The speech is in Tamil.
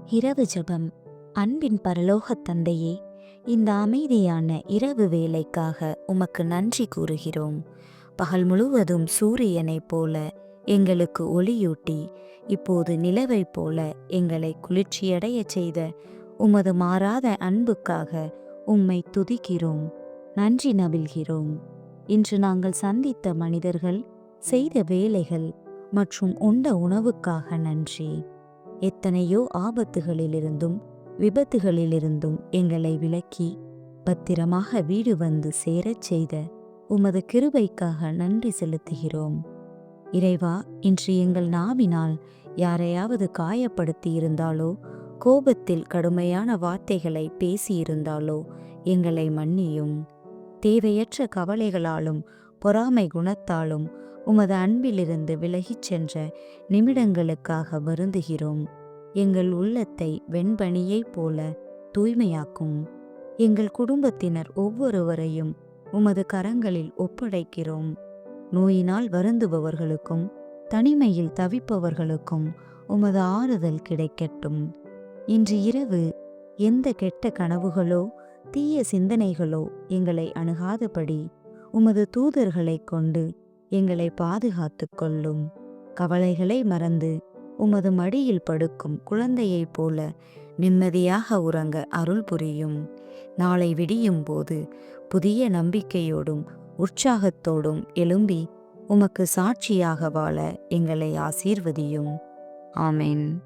இரவு ஜெபம். அன்பின் பரலோகத் தந்தையே, இந்த அமைதியான இரவு வேளைக்காக உமக்கு நன்றி கூறுகிறோம். பகல் முழுவதும் சூரியனைப் போல எங்களுக்கு ஒளியூட்டி, இப்போது நிலவைப் போல எங்களை குளிர்ச்சியடையச் செய்த உமது மாறாத அன்புக்காக உம்மை துதிக்கிறோம், நன்றி நவில்கிறோம். இன்று நாங்கள் சந்தித்த மனிதர்கள், செய்த வேலைகள் மற்றும் உண்ட உணவுக்காக நன்றி. எத்தனையோ ஆபத்துகளிலிருந்தும் விபத்துகளிலிருந்தும் எங்களை விலக்கி பத்திரமாக வீடு வந்து சேரச் செய்த உமது கிருபைக்காக நன்றி செலுத்துகிறோம். இறைவா, இன்று எங்கள் நாவினால் யாரையாவது காயப்படுத்தி இருந்தாலோ, கோபத்தில் கடுமையான வார்த்தைகளை பேசியிருந்தாலோ எங்களை மன்னியும். தேவையற்ற கவலைகளாலும் பொறாமை குணத்தாலும் உமது அன்பிலிருந்து விலகிச் சென்ற நிமிடங்களுக்காக வருந்துகிறோம். எங்கள் உள்ளத்தை வெண்பனியைப் போல தூய்மையாக்கும். எங்கள் குடும்பத்தினர் ஒவ்வொருவரையும் உமது கரங்களில் ஒப்படைக்கிறோம். நோயினால் வருந்துபவர்களுக்கும் தனிமையில் தவிப்பவர்களுக்கும் உமது ஆறுதல் கிடைக்கட்டும். இன்று இரவு எந்த கெட்ட கனவுகளோ தீய சிந்தனைகளோ எங்களை அணுகாதபடி உமது தூதர்களைக் கொண்டு எங்களை பாதுகாத்துக் கொள்ளும். கவலைகளை மறந்து உமது மடியில் படுக்கும் குழந்தையைப் போல நிம்மதியாக உறங்க அருள் புரியும். நாளை விடியும் போது புதிய நம்பிக்கையோடும் உற்சாகத்தோடும் எழும்பி உமக்கு சாட்சியாக வாழ எங்களை ஆசீர்வதியும். ஆமென்.